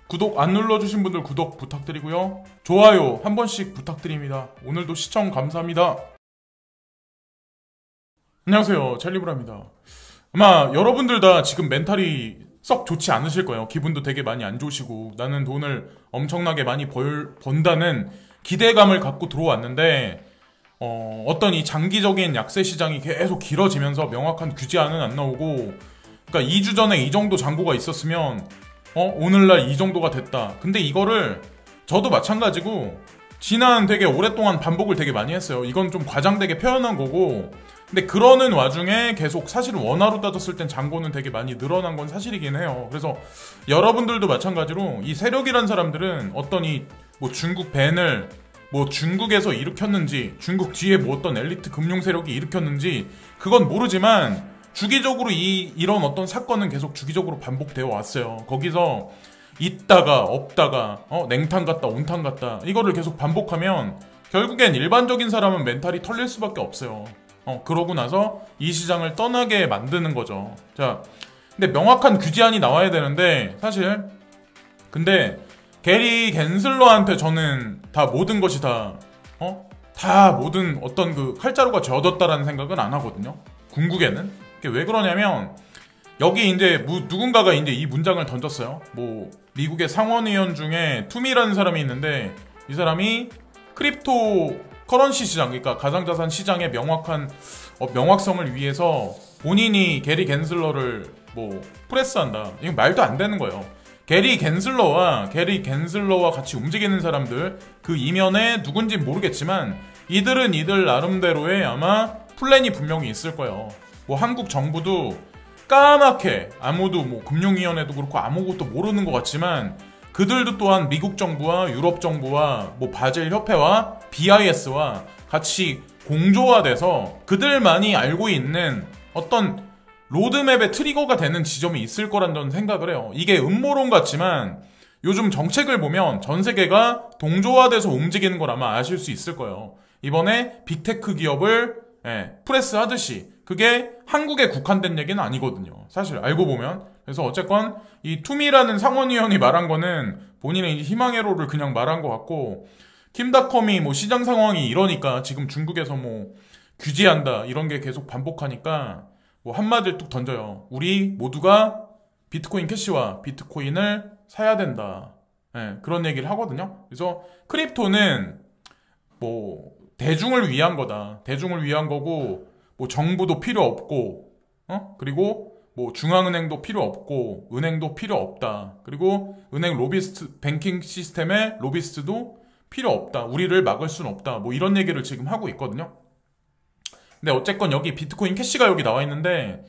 구독 안 눌러주신 분들 구독 부탁드리고요. 좋아요 한 번씩 부탁드립니다. 오늘도 시청 감사합니다. 안녕하세요, 찰리브라입니다. 아마 여러분들 다 지금 멘탈이 썩 좋지 않으실 거예요. 기분도 되게 많이 안 좋으시고 나는 돈을 엄청나게 많이 번다는 기대감을 갖고 들어왔는데 어떤 이 장기적인 약세 시장이 계속 길어지면서 명확한 규제안은 안 나오고, 그러니까 2주 전에 이 정도 잔고가 있었으면 오늘날 이 정도가 됐다. 근데 이거를 저도 마찬가지고 지난 되게 오랫동안 반복을 되게 많이 했어요. 이건 좀 과장되게 표현한 거고, 근데 그러는 와중에 계속 사실은 원화로 따졌을 땐 잔고는 되게 많이 늘어난 건 사실이긴 해요. 그래서 여러분들도 마찬가지로 이 세력이란 사람들은 어떤 뭐 중국 밴을 뭐 중국에서 일으켰는지, 중국 뒤에 뭐 어떤 엘리트 금융 세력이 일으켰는지 그건 모르지만 주기적으로 이런 어떤 사건은 계속 주기적으로 반복되어 왔어요. 거기서 있다가 없다가 냉탕 갔다 온탕 갔다 이거를 계속 반복하면 결국엔 일반적인 사람은 멘탈이 털릴 수밖에 없어요. 그러고 나서 이 시장을 떠나게 만드는 거죠. 자, 근데 명확한 규제안이 나와야 되는데 사실 근데 게리 갠슬러한테 저는 다 모든 것이 다 모든 어떤 그 칼자루가 쥐어졌다라는 생각은 안 하거든요. 궁극에는. 왜 그러냐면 여기 이제 누군가가 이제 이 문장을 던졌어요. 뭐 미국의 상원의원 중에 투미라는 사람이 있는데 이 사람이 크립토 커런시 시장, 그러니까 가상자산 시장의 명확한 명확성을 위해서 본인이 게리 갠슬러를 뭐 프레스한다. 이거 말도 안 되는 거예요. 게리 갠슬러와 같이 움직이는 사람들, 그 이면에 누군지 모르겠지만 이들은 이들 나름대로의 아마 플랜이 분명히 있을 거예요. 뭐 한국 정부도 까맣게 아무도 뭐 금융위원회도 그렇고 아무것도 모르는 것 같지만 그들도 또한 미국 정부와 유럽 정부와 뭐 바젤 협회와 BIS와 같이 공조화돼서 그들만이 알고 있는 어떤 로드맵의 트리거가 되는 지점이 있을 거란 저는 생각을 해요. 이게 음모론 같지만 요즘 정책을 보면 전 세계가 동조화돼서 움직이는 걸 아마 아실 수 있을 거예요. 이번에 빅테크 기업을 프레스 하듯이 그게 한국에 국한된 얘기는 아니거든요. 사실 알고 보면. 그래서 어쨌건 이 투미라는 상원의원이 말한 거는 본인의 희망회로를 그냥 말한 것 같고, 킴닷컴이 뭐 시장 상황이 이러니까 지금 중국에서 뭐 규제한다 이런 게 계속 반복하니까 뭐 한마디를 뚝 던져요. 우리 모두가 비트코인 캐시와 비트코인을 사야 된다. 그런 얘기를 하거든요. 그래서 크립토는 뭐 대중을 위한 거다. 대중을 위한 거고 뭐 정부도 필요 없고 그리고 뭐 중앙은행도 필요 없고 은행도 필요 없다. 그리고 은행 로비스트, 뱅킹 시스템의 로비스트도 필요 없다. 우리를 막을 순 없다. 뭐 이런 얘기를 지금 하고 있거든요. 근데 어쨌건 여기 비트코인 캐시가 여기 나와 있는데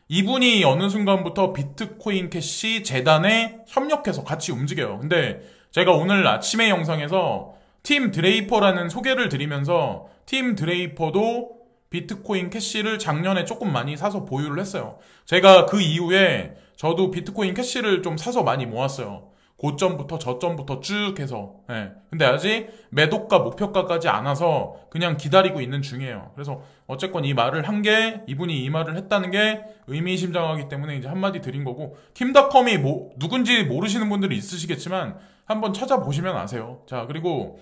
이분이 어느 순간부터 비트코인 캐시 재단에 협력해서 같이 움직여요. 근데 제가 오늘 아침의 영상에서 팀 드레이퍼라는 소개를 드리면서 팀 드레이퍼도 비트코인 캐시를 작년에 조금 많이 사서 보유를 했어요. 제가 그 이후에 저도 비트코인 캐시를 좀 사서 많이 모았어요. 고점부터 저점부터 쭉 해서. 근데 아직 매도가 목표가까지 안 와서 그냥 기다리고 있는 중이에요. 그래서 어쨌건 이 말을 한 게, 이분이 이 말을 했다는 게 의미심장하기 때문에 이제 한마디 드린 거고, 킴닷컴이 뭐 누군지 모르시는 분들이 있으시겠지만 한번 찾아보시면 아세요. 자, 그리고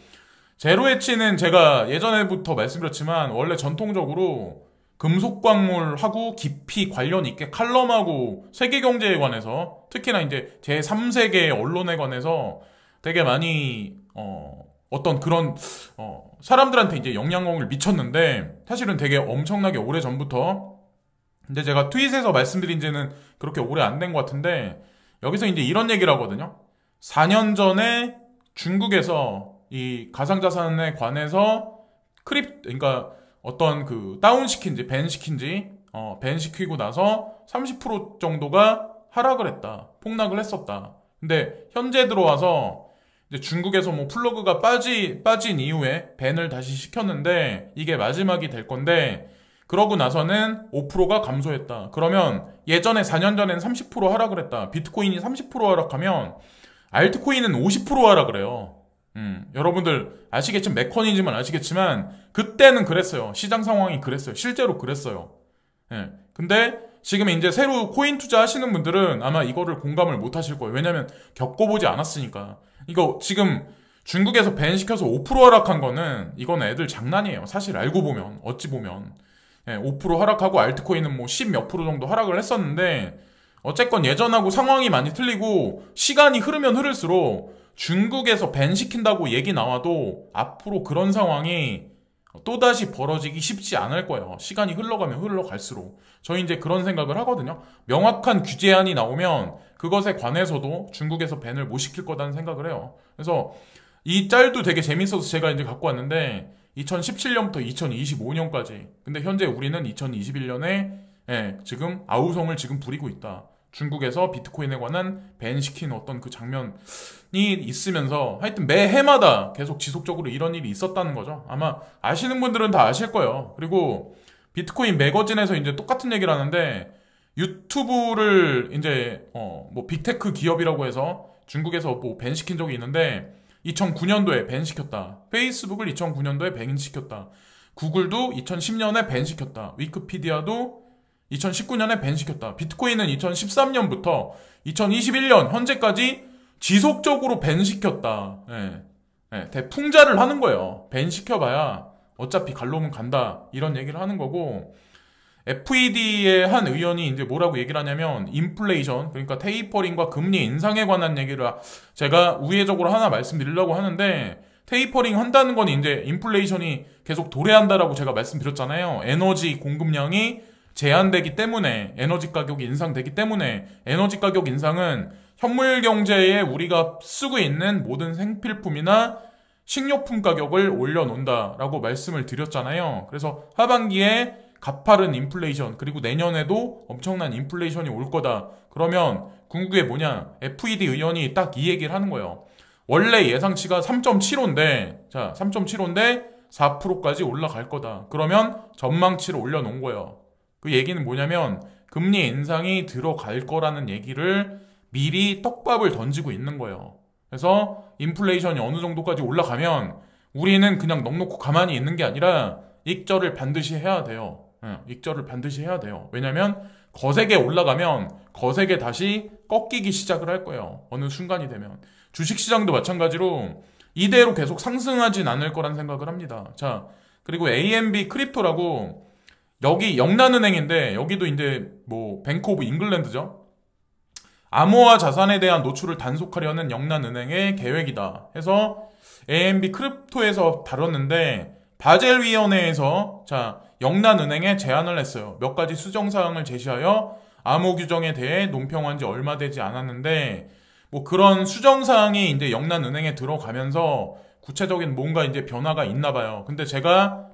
제로헤치는 제가 예전에부터 말씀드렸지만 원래 전통적으로 금속광물하고 깊이 관련 있게 칼럼하고 세계경제에 관해서, 특히나 이제 제3세계 언론에 관해서 되게 많이 어떤 그런 사람들한테 이제 영향력을 미쳤는데, 사실은 되게 엄청나게 오래 전부터, 근데 제가 트윗에서 말씀드린 지는 그렇게 오래 안 된 것 같은데 여기서 이제 이런 얘기를 하거든요. 4년 전에 중국에서 이 가상자산에 관해서 그러니까 어떤 그 다운시킨지 밴시키고 나서 30% 정도가 하락을 했다. 폭락을 했었다. 근데 현재 들어와서 이제 중국에서 뭐 플러그가 빠진 이후에 밴을 다시 시켰는데 이게 마지막이 될 건데, 그러고 나서는 5%가 감소했다. 그러면 예전에 4년 전엔 30% 하락을 했다. 비트코인이 30% 하락하면 알트코인은 50% 하락을 해요. 여러분들 아시겠지만, 메커니즘은 아시겠지만 그때는 그랬어요. 시장 상황이 그랬어요. 실제로 그랬어요. 근데 지금 이제 새로 코인 투자하시는 분들은 아마 이거를 공감을 못 하실 거예요. 왜냐면 겪어보지 않았으니까. 이거 지금 중국에서 밴 시켜서 5% 하락한 거는 이건 애들 장난이에요. 사실 알고 보면, 어찌 보면. 5% 하락하고 알트코인은 뭐 10 몇 프로 정도 하락을 했었는데 어쨌건 예전하고 상황이 많이 틀리고 시간이 흐르면 흐를수록 중국에서 밴 시킨다고 얘기 나와도 앞으로 그런 상황이 또다시 벌어지기 쉽지 않을 거예요. 시간이 흘러가면 흘러갈수록. 저희 이제 그런 생각을 하거든요. 명확한 규제안이 나오면 그것에 관해서도 중국에서 밴을 못 시킬 거다는 생각을 해요. 그래서 이 짤도 되게 재밌어서 제가 이제 갖고 왔는데 2017년부터 2025년까지. 근데 현재 우리는 2021년에 지금 아우성을 지금 부리고 있다. 중국에서 비트코인에 관한 밴 시킨 어떤 그 장면이 있으면서 하여튼 매해마다 계속 지속적으로 이런 일이 있었다는 거죠. 아마 아시는 분들은 다 아실 거예요. 그리고 비트코인 매거진에서 이제 똑같은 얘기를 하는데 유튜브를 이제 뭐 빅테크 기업이라고 해서 중국에서 뭐 밴 시킨 적이 있는데 2009년도에 밴 시켰다. 페이스북을 2009년도에 밴 시켰다. 구글도 2010년에 밴 시켰다. 위키피디아도 2019년에 밴 시켰다. 비트코인은 2013년부터 2021년 현재까지 지속적으로 밴 시켰다. 대풍자를 하는 거예요. 밴 시켜봐야 어차피 갈로면 간다. 이런 얘기를 하는 거고, FED의 한 의원이 이제 뭐라고 얘기를 하냐면 인플레이션, 그러니까 테이퍼링과 금리 인상에 관한 얘기를 제가 우회적으로 하나 말씀드리려고 하는데, 테이퍼링 한다는 건 이제 인플레이션이 계속 도래한다라고 제가 말씀드렸잖아요. 에너지 공급량이 제한되기 때문에, 에너지 가격이 인상되기 때문에, 에너지 가격 인상은 현물 경제에 우리가 쓰고 있는 모든 생필품이나 식료품 가격을 올려놓는다라고 말씀을 드렸잖아요. 그래서 하반기에 가파른 인플레이션, 그리고 내년에도 엄청난 인플레이션이 올 거다. 그러면 궁극에 뭐냐? FED 의원이 딱 이 얘기를 하는 거예요. 원래 예상치가 3.75인데, 자, 3.75인데 4%까지 올라갈 거다. 그러면 전망치를 올려놓은 거예요. 그 얘기는 뭐냐면 금리 인상이 들어갈 거라는 얘기를 미리 떡밥을 던지고 있는 거예요. 그래서 인플레이션이 어느 정도까지 올라가면 우리는 그냥 넋놓고 가만히 있는 게 아니라 익절을 반드시 해야 돼요. 익절을 반드시 해야 돼요. 왜냐면 거세게 올라가면 거세게 다시 꺾이기 시작을 할 거예요. 어느 순간이 되면. 주식시장도 마찬가지로 이대로 계속 상승하진 않을 거란 생각을 합니다. 자, 그리고 AMB 크립토라고, 여기 영란은행인데 여기도 이제 뭐 뱅크 오브 잉글랜드죠. 암호화 자산에 대한 노출을 단속하려는 영란은행의 계획이다 해서 AMB 크립토에서 다뤘는데, 바젤위원회에서 자 영란은행에 제안을 했어요. 몇 가지 수정사항을 제시하여 암호 규정에 대해 논평한 지 얼마 되지 않았는데, 뭐 그런 수정사항이 이제 영란은행에 들어가면서 구체적인 뭔가 이제 변화가 있나 봐요. 근데 제가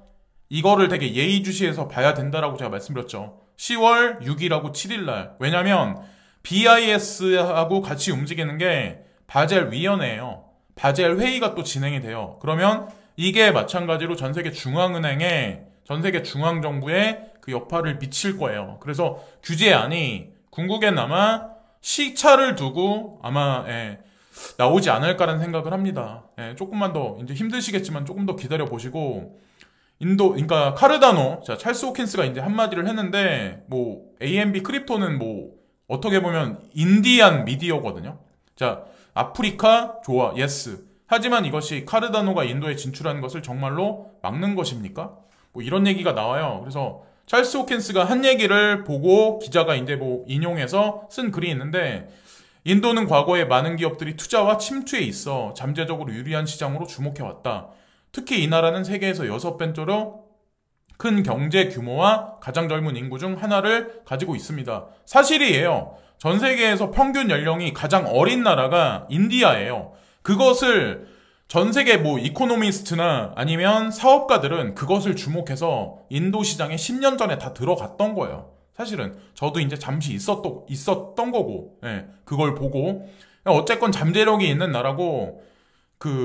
이거를 되게 예의주시해서 봐야 된다라고 제가 말씀드렸죠. 10월 6일하고 7일날. 왜냐면 BIS하고 같이 움직이는 게 바젤 위원회예요. 바젤 회의가 또 진행이 돼요. 그러면 이게 마찬가지로 전 세계 중앙은행에, 전 세계 중앙정부에 그 여파를 미칠 거예요. 그래서 규제안이 궁극엔 아마 시차를 두고 아마 나오지 않을까라는 생각을 합니다. 조금만 더 이제 힘드시겠지만 조금 더 기다려 보시고, 그러니까 카르다노, 자 찰스 호킨스가 이제 한마디를 했는데, 뭐 AMB 크립토는 뭐 어떻게 보면 인디안 미디어거든요. 자, 아프리카 좋아, 예스. 하지만 이것이 카르다노가 인도에 진출하는 것을 정말로 막는 것입니까? 뭐 이런 얘기가 나와요. 그래서 찰스 호킨스가 한 얘기를 보고 기자가 이제 뭐 인용해서 쓴 글이 있는데, 인도는 과거에 많은 기업들이 투자와 침투에 있어 잠재적으로 유리한 시장으로 주목해왔다. 특히 이 나라는 세계에서 6번째로 큰 경제 규모와 가장 젊은 인구 중 하나를 가지고 있습니다. 사실이에요. 전 세계에서 평균 연령이 가장 어린 나라가 인디아예요. 그것을 전 세계 뭐 이코노미스트나 아니면 사업가들은 그것을 주목해서 인도 시장에 10년 전에 다 들어갔던 거예요. 사실은 저도 이제 잠시 있었던 거고, 그걸 보고 어쨌건 잠재력이 있는 나라고,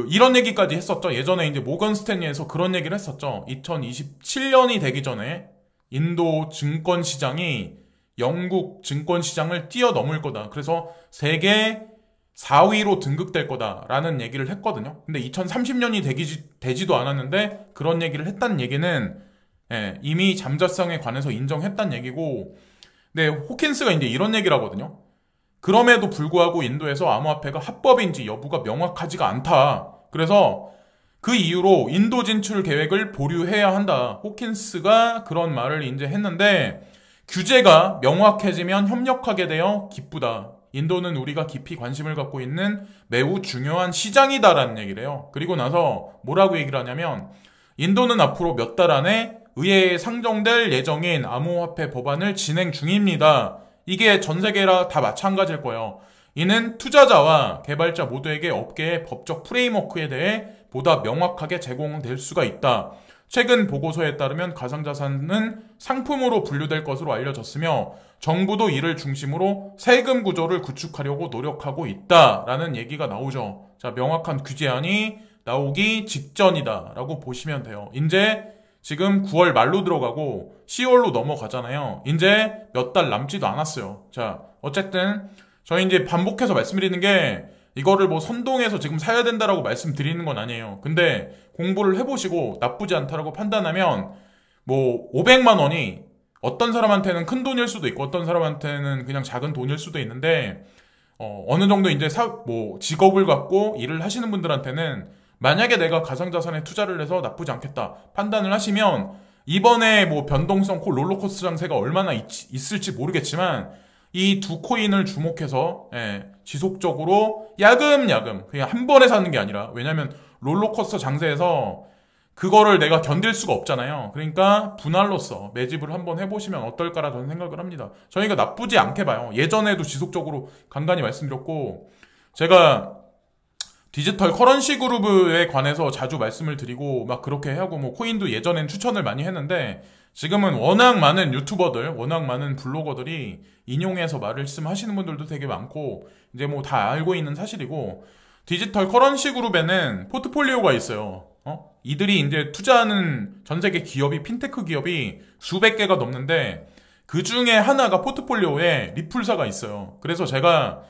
이런 얘기까지 했었죠. 예전에 이제 모건 스탠리에서 그런 얘기를 했었죠. 2027년이 되기 전에 인도 증권 시장이 영국 증권 시장을 뛰어넘을 거다. 그래서 세계 4위로 등극될 거다라는 얘기를 했거든요. 근데 2030년이 되지도 않았는데 그런 얘기를 했다는 얘기는 이미 잠재성에 관해서 인정했다는 얘기고, 근데 호킨스가 이제 이런 얘기를 하거든요. 그럼에도 불구하고 인도에서 암호화폐가 합법인지 여부가 명확하지가 않다. 그래서 그 이유로 인도 진출 계획을 보류해야 한다. 호킨스가 그런 말을 이제 했는데 규제가 명확해지면 협력하게 되어 기쁘다. 인도는 우리가 깊이 관심을 갖고 있는 매우 중요한 시장이다라는 얘기를 해요. 그리고 나서 뭐라고 얘기를 하냐면 인도는 앞으로 몇 달 안에 의회에 상정될 예정인 암호화폐 법안을 진행 중입니다. 이게 전 세계라 다 마찬가지일 거예요. 이는 투자자와 개발자 모두에게 업계의 법적 프레임워크에 대해 보다 명확하게 제공될 수가 있다. 최근 보고서에 따르면 가상자산은 상품으로 분류될 것으로 알려졌으며 정부도 이를 중심으로 세금 구조를 구축하려고 노력하고 있다라는 얘기가 나오죠. 자, 명확한 규제안이 나오기 직전이다라고 보시면 돼요. 이제 지금 9월 말로 들어가고 10월로 넘어가잖아요. 이제 몇 달 남지도 않았어요. 자, 어쨌든 저희 이제 반복해서 말씀드리는 게 이거를 뭐 선동해서 지금 사야 된다라고 말씀드리는 건 아니에요. 근데 공부를 해보시고 나쁘지 않다라고 판단하면 뭐 500만 원이 어떤 사람한테는 큰 돈일 수도 있고 어떤 사람한테는 그냥 작은 돈일 수도 있는데 어느 정도 이제 뭐 직업을 갖고 일을 하시는 분들한테는 만약에 내가 가상자산에 투자를 해서 나쁘지 않겠다 판단을 하시면 이번에 뭐 변동성 롤러코스터 장세가 얼마나 있을지 모르겠지만 이 두 코인을 주목해서 지속적으로 야금야금 그냥 한 번에 사는 게 아니라 왜냐면 롤러코스터 장세에서 그거를 내가 견딜 수가 없잖아요. 그러니까 분할로서 매집을 한번 해보시면 어떨까라 저는 생각을 합니다. 저희가 나쁘지 않게 봐요. 예전에도 지속적으로 간간히 말씀드렸고 제가 디지털 커런시 그룹에 관해서 자주 말씀을 드리고 막 그렇게 하고 뭐 코인도 예전엔 추천을 많이 했는데 지금은 워낙 많은 유튜버들, 워낙 많은 블로거들이 인용해서 말씀하시는 분들도 되게 많고 이제 뭐 다 알고 있는 사실이고 디지털 커런시 그룹에는 포트폴리오가 있어요. 이들이 이제 투자하는 전 세계 기업이 핀테크 기업이 수백 개가 넘는데 그 중에 하나가 포트폴리오에 리플사가 있어요. 그래서 제가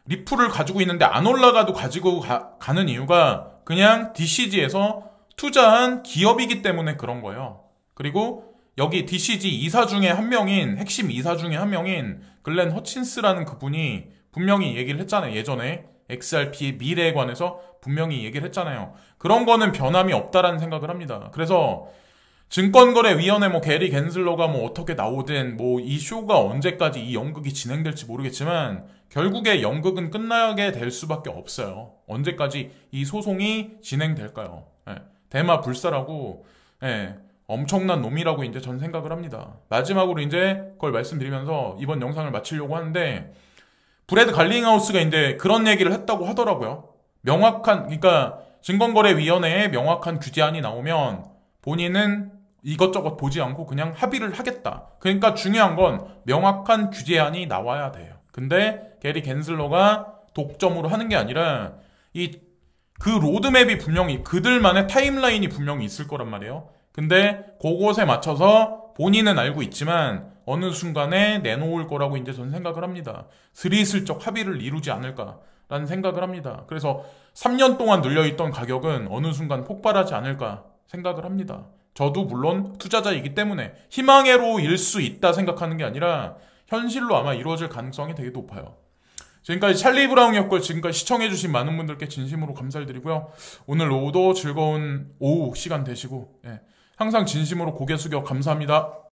리플을 가지고 있는데 안 올라가도 가지고 가는 이유가 그냥 DCG에서 투자한 기업이기 때문에 그런 거예요. 그리고 여기 DCG 이사 중에 한 명인 핵심 이사 중에 한 명인 글렌 허친스라는 그분이 분명히 얘기를 했잖아요. 예전에 XRP의 미래에 관해서 분명히 얘기를 했잖아요. 그런 거는 변함이 없다라는 생각을 합니다. 그래서 증권거래위원회 뭐 게리 겐슬러가 뭐 어떻게 나오든 뭐 이 쇼가 언제까지 이 연극이 진행될지 모르겠지만 결국에 연극은 끝나게 될 수밖에 없어요. 언제까지 이 소송이 진행될까요? 대마 불사라고 엄청난 놈이라고 이제 전 생각을 합니다. 마지막으로 이제 그걸 말씀드리면서 이번 영상을 마치려고 하는데 브래드 갈링하우스가 이제 그런 얘기를 했다고 하더라고요. 그러니까 증권거래위원회에 명확한 규제안이 나오면 본인은 이것저것 보지 않고 그냥 합의를 하겠다. 그러니까 중요한 건 명확한 규제안이 나와야 돼요. 근데 게리 겐슬러가 독점으로 하는 게 아니라 그 로드맵이 분명히 그들만의 타임라인이 분명히 있을 거란 말이에요. 근데 그것에 맞춰서 본인은 알고 있지만 어느 순간에 내놓을 거라고 이제 저는 생각을 합니다. 스리슬쩍 합의를 이루지 않을까라는 생각을 합니다. 그래서 3년 동안 눌려있던 가격은 어느 순간 폭발하지 않을까 생각을 합니다. 저도 물론 투자자이기 때문에 희망회로일 수 있다 생각하는 게 아니라 현실로 아마 이루어질 가능성이 되게 높아요. 지금까지 찰리 브라운이었고 지금까지 시청해주신 많은 분들께 진심으로 감사를 드리고요. 오늘 오후도 즐거운 오후 시간 되시고 항상 진심으로 고개 숙여 감사합니다.